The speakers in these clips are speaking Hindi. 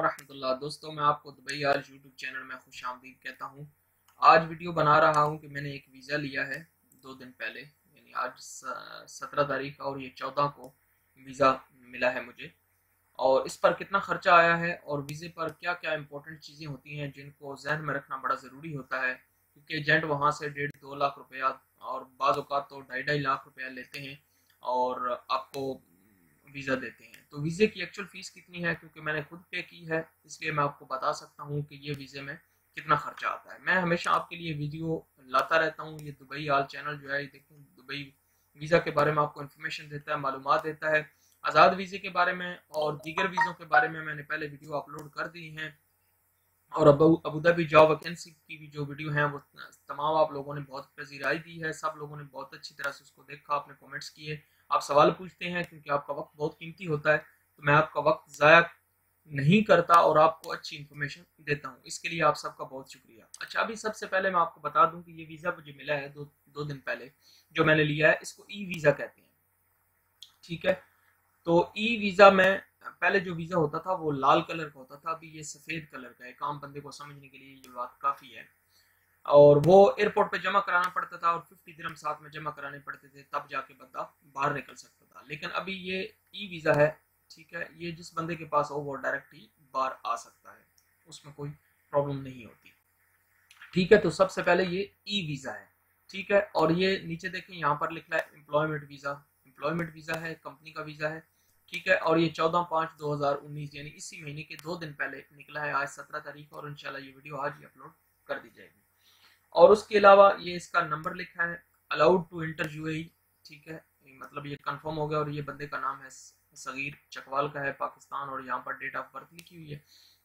वरहमतुल्लाह। दोस्तों, मैं आपको दुबई आज यूट्यूब चैनल में खुश आमदीद कहता हूँ। आज वीडियो बना रहा हूँ कि मैंने एक वीज़ा लिया है 2 दिन पहले, यानी आज 17 तारीख और ये 14 को वीज़ा मिला है मुझे। और इस पर कितना खर्चा आया है और वीज़े पर क्या क्या इंपॉर्टेंट चीज़ें होती हैं जिनको जहन में रखना बड़ा ज़रूरी होता है, क्योंकि एजेंट वहाँ से 1.5-2 लाख रुपया और बाज़ औक़ात तो 2.5-2.5 लाख रुपया लेते हैं और आपको वीज़ा देते हैं। तो वीज़े की एक्चुअल फ़ीस कितनी है, क्योंकि मैंने खुद पे की है, इसलिए मैं आपको बता सकता हूँ कि ये वीज़े में कितना खर्चा आता है। मैं हमेशा आपके लिए वीडियो लाता रहता हूँ। ये दुबई आल चैनल जो है, ये देखें, दुबई वीज़ा के बारे में आपको इन्फॉर्मेशन देता है, मालूमात देता है। आज़ाद वीज़े के बारे में और दीगर वीज़ों के बारे में मैंने पहले वीडियो अपलोड कर दी हैं। और अबू धाबी जॉब वैकेंसी की भी जो वीडियो हैं वो तमाम आप लोगों ने बहुत पजीराई दी है। सब लोगों ने बहुत अच्छी तरह से उसको देखा, आपने कमेंट्स किए, आप सवाल पूछते हैं, क्योंकि आपका वक्त बहुत कीमती होता है। तो मैं आपका वक्त ज़ाया नहीं करता और आपको अच्छी इन्फॉर्मेशन देता हूँ। इसके लिए आप सबका बहुत शुक्रिया। अच्छा, अभी सबसे पहले मैं आपको बता दूं कि ये वीज़ा मुझे मिला है दो दिन पहले, जो मैंने लिया है, इसको ई वीज़ा कहते हैं। ठीक है, तो ई वीज़ा में पहले जो वीज़ा होता था वो लाल कलर का होता था, अभी ये सफ़ेद कलर का है। आम बंदे को समझने के लिए ये बात काफ़ी है। और वो एयरपोर्ट पे जमा कराना पड़ता था और 50 दिरहम साथ में जमा कराने पड़ते थे, तब जाके बंदा बाहर निकल सकता था। लेकिन अभी ये ई वीज़ा है। ठीक है, ये जिस बंदे के पास हो वो डायरेक्ट ही बाहर आ सकता है, उसमें कोई प्रॉब्लम नहीं होती। ठीक है, तो सबसे पहले ये ई वीज़ा है। ठीक है, और ये नीचे देखें, यहाँ पर लिखा है एम्प्लॉयमेंट वीज़ा। एम्प्लॉयमेंट वीज़ा है, कंपनी का वीज़ा है। ठीक है, और ये 14/5/2019 यानी इसी महीने के 2 दिन पहले निकला है, आज 17 तारीख, और इंशाल्लाह ये वीडियो आज ही अपलोड कर दी जाएगी। और उसके अलावा ये इसका नंबर लिखा है, अलाउड टू इंटर यूएई। ठीक है, मतलब ये कंफर्म हो गया। और ये बंदे का नाम है सगीर चकवाल का है, पाकिस्तान, और यहाँ पर डेट ऑफ बर्थ लिखी हुई है।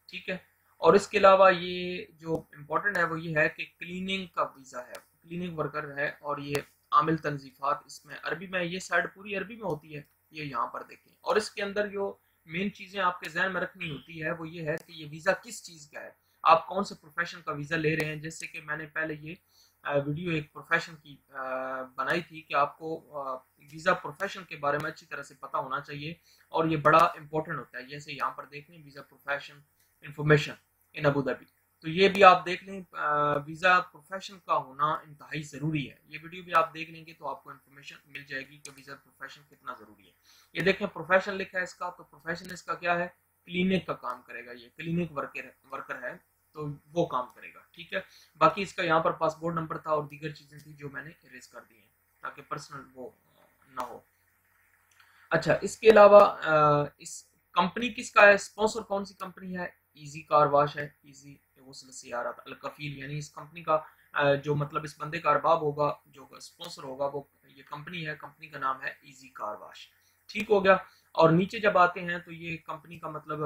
ठीक है, और इसके अलावा ये जो इम्पोर्टेंट है वो ये है कि क्लीनिंग का वीज़ा है, क्लीनिंग वर्कर है। और ये आमिल तनजीफात, इसमें अरबी में, ये साइड पूरी अरबी में होती है, ये यहाँ पर देखें। और इसके अंदर जो मेन चीज़ें आपके जहन में रखनी होती है वो ये है कि ये वीज़ा किस चीज़ का है, आप कौन से प्रोफेशन का वीज़ा ले रहे हैं। जैसे कि मैंने पहले ये वीडियो एक प्रोफेशन की बनाई थी कि आपको वीज़ा प्रोफेशन के बारे में अच्छी तरह से पता होना चाहिए, और ये बड़ा इंपॉर्टेंट होता है। जैसे यहाँ पर देख लें, visa profession information in Abu Dhabi, तो ये भी आप देख लें। वीज़ा प्रोफेशन का होना इंतहाई ज़रूरी है। ये वीडियो भी आप देख लेंगे तो आपको इन्फॉर्मेशन मिल जाएगी कि वीज़ा प्रोफेशन कितना ज़रूरी है। ये देखें, प्रोफेशन लिखा है इसका, तो प्रोफेशन इसका क्या है, क्लिनिक का काम करेगा। ये क्लिनिक वर्कर है, तो वो काम करेगा। ठीक है, बाकी इसका यहाँ पर पासपोर्ट नंबर था और दीगर चीज़ें थी जो मैंने इरेज कर दी हैं, ताकि पर्सनल वो ना हो। अच्छा, इसके अलावा इस कंपनी किसका है, स्पॉन्सर कौन सी कंपनी है, इजी कार वाश है। इजी अल कफील, यानी इस कंपनी का जो मतलब इस बंदे का अरबाब होगा, जो स्पॉन्सर होगा, वो ये कंपनी है। कंपनी का नाम है इजी कार वाश। ठीक हो गया। और नीचे जब आते हैं तो ये कंपनी का मतलब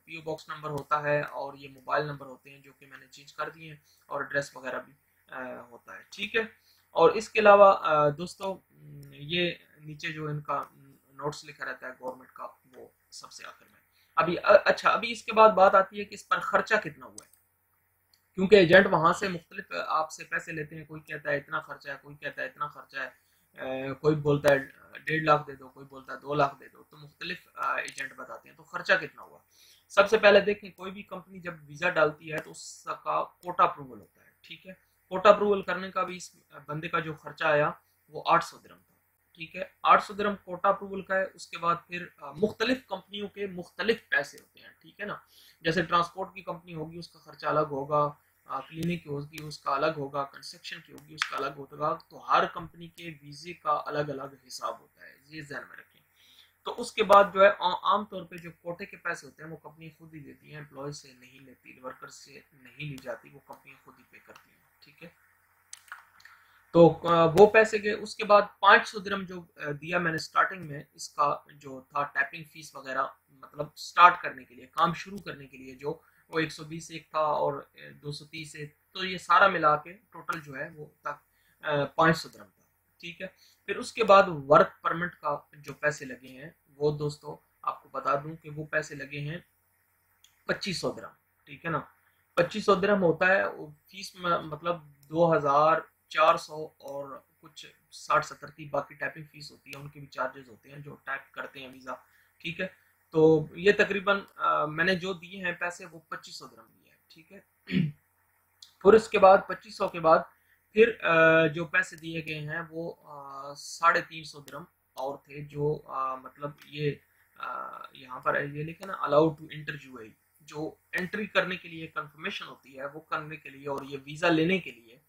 पीओ बॉक्स नंबर होता है, और ये मोबाइल नंबर होते हैं जो कि मैंने चेंज कर दिए हैं, और एड्रेस वगैरह भी होता है। ठीक है, और इसके अलावा दोस्तों, ये नीचे जो इनका नोट्स लिखा रहता है गवर्नमेंट का, वो सबसे आखिर में। अभी अच्छा, अभी इसके बाद बात आती है कि इस पर खर्चा कितना हुआ है, क्योंकि एजेंट वहां से मुख्तलिफ आपसे पैसे लेते हैं। कोई कहता है इतना खर्चा है, कोई कहता है इतना खर्चा है, कोई बोलता है 1.5 लाख दे दो, कोई बोलता है 2 लाख दे दो। तो मुख्तलिफ एजेंट बताते हैं। तो खर्चा कितना हुआ, सबसे पहले देखें, कोई भी कंपनी जब वीज़ा डालती है तो उसका कोटा अप्रूवल होता है। ठीक है, कोटा अप्रूवल करने का भी इस बंदे का जो खर्चा आया वो 800 दिरहम था। ठीक है, 800 दिरहम कोटा अप्रूवल का है। उसके बाद फिर मुख्तलिफ कंपनियों के मुख्तलिफ पैसे होते हैं। ठीक है ना, जैसे ट्रांसपोर्ट की कंपनी होगी उसका खर्चा अलग होगा, क्लिनिक की होगी उसका अलग होगा, कंस्ट्रक्शन की होगी उसका अलग होगा। तो हर कंपनी के वीज़े का अलग अलग हिसाब होता है, ये ध्यान में रखें। तो उसके बाद जो है आमतौर पे जो कोटे के पैसे होते हैं वो कंपनी खुद ही देती है, एम्प्लॉय से नहीं लेती, वर्कर से नहीं ली जाती, वो कंपनी खुद ही पे करती है। ठीक है, तो वो पैसे गए। उसके बाद 500 दिरहम जो दिया मैंने स्टार्टिंग में, इसका जो था टैपिंग फीस वगैरह, मतलब स्टार्ट करने के लिए, काम शुरू करने के लिए, जो वो 120 एक था और 230 एक, तो ये सारा मिला के टोटल जो है वो तक 500 दिरहम था। ठीक है, फिर उसके बाद वर्क परमिट का जो पैसे लगे हैं वो दोस्तों आपको बता दूं कि वो पैसे लगे हैं 2500 दिरहम। ठीक है ना, 2500 दिरहम होता है फीस में, मतलब 2400 और कुछ 60-70 थी। बाकी टाइपिंग फीस होती है, उनके भी चार्जेस होते हैं जो टाइप करते हैं वीज़ा। ठीक है, तो ये तकरीबन मैंने जो दिए हैं पैसे वो 2500 दिरहम दिए हैं, ठीक है। फिर उसके बाद 2500 के बाद फिर जो पैसे दिए गए हैं वो 350 दिरहम और थे, जो मतलब ये यहाँ पर ये लिखा ना, अलाउड टू एंटर यूएई, जो एंट्री करने के लिए कंफर्मेशन होती है वो करने के लिए और ये वीज़ा लेने के लिए,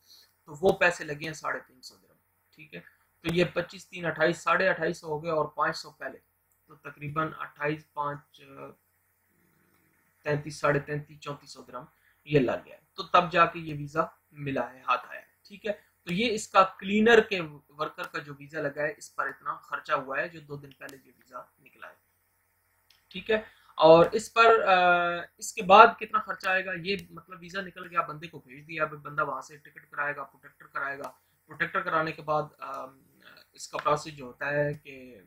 तो वो पैसे लगे हैं 350 दिरहम, ठीक है। तो ये 25 3 28 2850 हो गए और 500 पहले, तो तकरीबन 28 5 33 33 3400 दिरहम ये लग गया, तो तब जाके ये वीज़ा मिला है, हाथ आया है, ठीक है। तो ये इसका क्लीनर के वर्कर का जो वीज़ा लगा है, इस पर इतना खर्चा हुआ है जो 2 दिन पहले ये वीज़ा निकला है, ठीक है। और इस पर इसके बाद कितना खर्चा आएगा, ये मतलब वीज़ा निकल गया, बंदे को भेज दिया, अब बंदा वहाँ से टिकट कराएगा, प्रोटेक्टर कराएगा, प्रोटेक्टर कराने के बाद इसका प्रोसेस जो होता है कि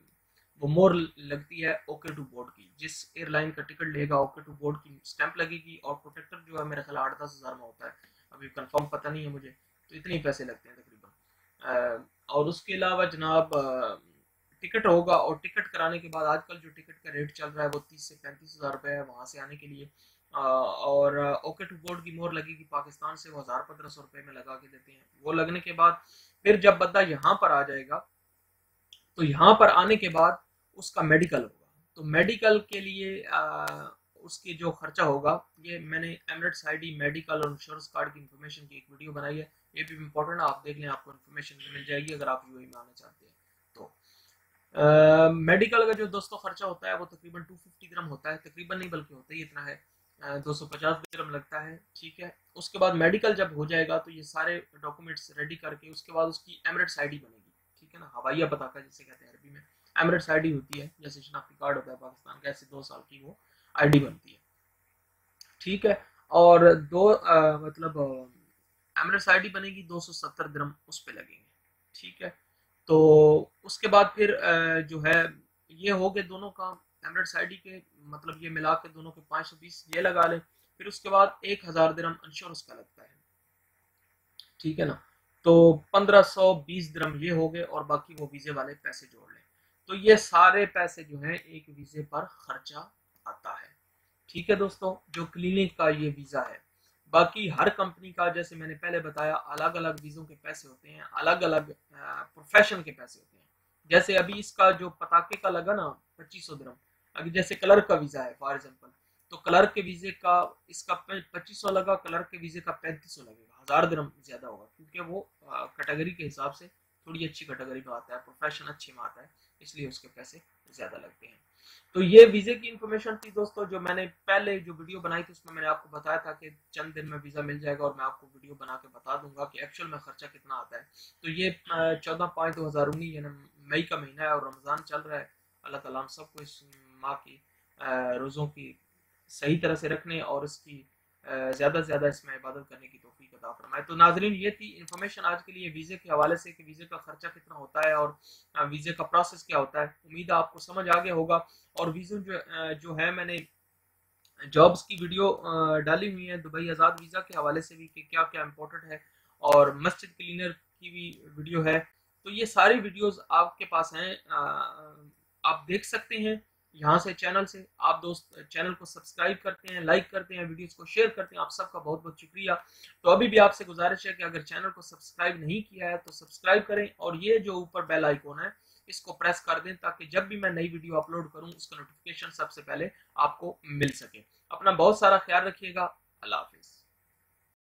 वो मोर लगती है ओके टू बोर्ड की, जिस एयरलाइन का टिकट लेगा ओके टू बोर्ड की स्टैंप लगेगी, और प्रोटेक्टर जो है मेरा ख्याल 8-10 हज़ार में होता है, अभी कंफर्म पता नहीं है मुझे, तो इतने ही पैसे लगते हैं तकरीबन। और उसके अलावा जनाब टिकट होगा, और टिकट कराने के बाद आजकल जो टिकट का रेट चल रहा है वो 30 से 35 हज़ार रुपये है वहाँ से आने के लिए। और ओके टू बोर्ड की मोहर लगेगी पाकिस्तान से, वो 1000-1500 रुपये में लगा के देते हैं। वो लगने के बाद फिर जब बंदा यहाँ पर आ जाएगा, तो यहाँ पर आने के बाद उसका मेडिकल होगा, तो मेडिकल के लिए उसके जो खर्चा होगा, ये मैंने एमिरेट्स आईडी मेडिकल और इंश्योरेंस कार्ड की इन्फॉर्मेशन की एक वीडियो बनाई है, ये भी इम्पोर्टेंट है, आप देख लें, आपको इन्फॉर्मेशन मिल जाएगी अगर आप यूएई में आना चाहते हैं तो। मेडिकल का जो दोस्तों खर्चा होता है वो तकरीबन 250 दिरहम होता है, तकरीबन नहीं बल्कि होता ही इतना है, 250 दिरहम लगता है, ठीक है। उसके बाद मेडिकल जब हो जाएगा तो ये सारे डॉक्यूमेंट्स रेडी करके उसके बाद उसकी एमिरेट्स आईडी बनेगी, ठीक है ना, हवाइया पताका जिसे कहते हैं अरबी में, एमिरेट्स आईडी होती है, जैसे शनाख्ती कार्ड होता है पाकिस्तान का, ऐसे 2 साल की वो आईडी बनती है, ठीक है। और मतलब एमिरेट्स आईडी बनेगी, 270 दिरहम उस पर लगेंगे, ठीक है। तो उसके बाद फिर जो है ये हो गए दोनों काम, एमिरेट्स आईडी के मतलब ये मिला के दोनों के 520 ये लगा लें, फिर उसके बाद 1000 दिरहम इंश्योरेंस का लगता है, ठीक है ना। तो 1520 दिरहम ये हो गए, और बाकी वो वीजे वाले पैसे जोड़ लें, तो ये सारे पैसे जो हैं एक वीजे पर खर्चा आता है, ठीक है दोस्तों, जो क्लिनिक का ये वीज़ा है। बाकी हर कंपनी का जैसे मैंने पहले बताया अलग अलग वीज़ों के पैसे होते हैं, अलग अलग प्रोफेशन के पैसे होते हैं। जैसे अभी इसका जो पताके का लगा ना 2500 दिरहम, अभी जैसे क्लर्क का वीज़ा है फॉर एग्जांपल, तो क्लर्क के वीज़े का इसका 2500 लगा, क्लर्क के वीज़े का 3500 लगेगा, 1000 दिरहम ज़्यादा होगा, क्योंकि वो कैटेगरी के हिसाब से थोड़ी अच्छी कैटेगरी में आता है, प्रोफेशन अच्छे में आता है, इसलिए उसके पैसे ज़्यादा लगते हैं। तो ये वीज़े की इन्फॉर्मेशन थी दोस्तों, जो मैंने पहले जो वीडियो बनाई थी उसमें मैंने आपको बताया था कि चंद दिन में वीज़ा मिल जाएगा, और मैं आपको वीडियो बना के बता दूंगा कि एक्चुअल में खर्चा कितना आता है। तो ये 14/5/2019 यानी मई का महीना है और रमज़ान चल रहा है, अल्लाह ताला हम सबको इस माह की रोज़ों की सही तरह से रखने और इसकी ज़्यादा से ज़्यादा इसमें इबादत करने की तौफीक अता फरमाए। तो नाज़रीन ये थी इन्फॉर्मेशन आज के लिए वीज़े के हवाले से कि वीज़े का खर्चा कितना होता है और वीज़े का प्रोसेस क्या होता है। उम्मीद है आपको समझ आ गया होगा। और वीज़ा जो है मैंने जॉब्स की वीडियो डाली हुई है दुबई आज़ाद वीज़ा के हवाले से भी कि क्या क्या इम्पोर्टेंट है, और मस्जिद क्लीनर की भी वीडियो है। तो ये सारी वीडियोस आपके पास हैं, आप देख सकते हैं यहाँ से, चैनल से। आप दोस्त चैनल को सब्सक्राइब करते हैं, लाइक करते हैं, वीडियोस को शेयर करते हैं, आप सबका बहुत बहुत शुक्रिया। तो अभी भी आपसे गुजारिश है कि अगर चैनल को सब्सक्राइब नहीं किया है तो सब्सक्राइब करें, और ये जो ऊपर बेल आइकॉन है इसको प्रेस कर दें, ताकि जब भी मैं नई वीडियो अपलोड करूं उसका नोटिफिकेशन सबसे पहले आपको मिल सके। अपना बहुत सारा ख्याल रखिएगा। अल्लाह हाफिज़।